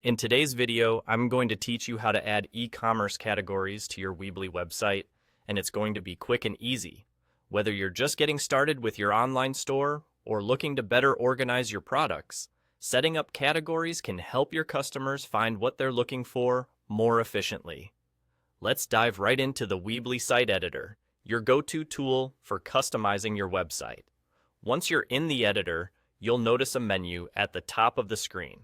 In today's video, I'm going to teach you how to add e-commerce categories to your Weebly website, and it's going to be quick and easy. Whether you're just getting started with your online store or looking to better organize your products, setting up categories can help your customers find what they're looking for more efficiently. Let's dive right into the Weebly Site Editor, your go-to tool for customizing your website. Once you're in the editor, you'll notice a menu at the top of the screen.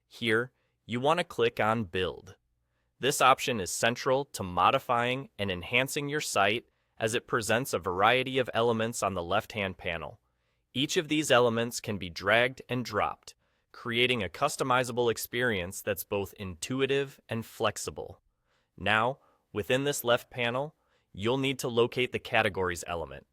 Here, you want to click on Build. This option is central to modifying and enhancing your site as it presents a variety of elements on the left-hand panel. Each of these elements can be dragged and dropped, creating a customizable experience that's both intuitive and flexible. Now, within this left panel, you'll need to locate the Categories element.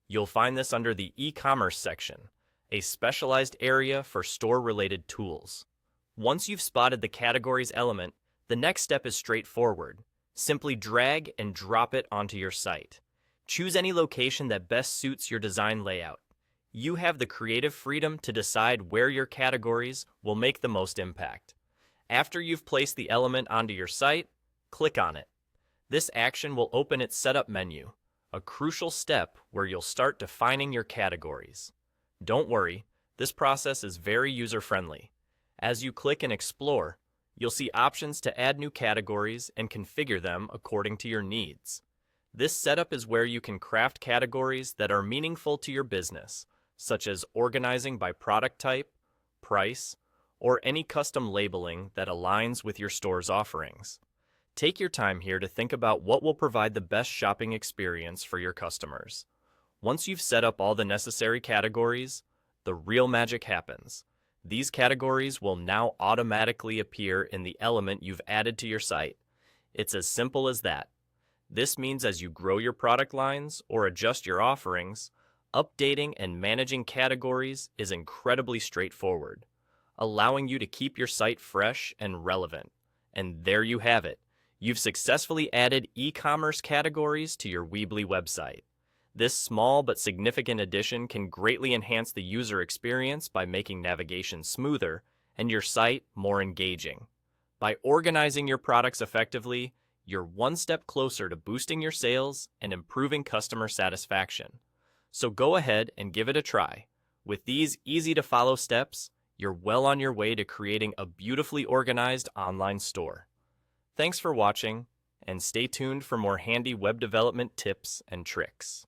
You'll find this under the eCommerce section, a specialized area for store-related tools. Once you've spotted the Categories element, the next step is straightforward. Simply drag and drop it onto your site. Choose any location that best suits your design layout. You have the creative freedom to decide where your categories will make the most impact. After you've placed the element onto your site, click on it. This action will open its setup menu, a crucial step where you'll start defining your categories. Don't worry, this process is very user-friendly. As you click and explore, you'll see options to add new categories and configure them according to your needs. This setup is where you can craft categories that are meaningful to your business, such as organizing by product type, price, or any custom labeling that aligns with your store's offerings. Take your time here to think about what will provide the best shopping experience for your customers. Once you've set up all the necessary categories, the real magic happens. These categories will now automatically appear in the element you've added to your site. It's as simple as that. This means as you grow your product lines or adjust your offerings, updating and managing categories is incredibly straightforward, allowing you to keep your site fresh and relevant. And there you have it. You've successfully added e-commerce categories to your Weebly website. This small but significant addition can greatly enhance the user experience by making navigation smoother and your site more engaging. By organizing your products effectively, you're one step closer to boosting your sales and improving customer satisfaction. So go ahead and give it a try. With these easy-to-follow steps, you're well on your way to creating a beautifully organized online store. Thanks for watching, and stay tuned for more handy web development tips and tricks.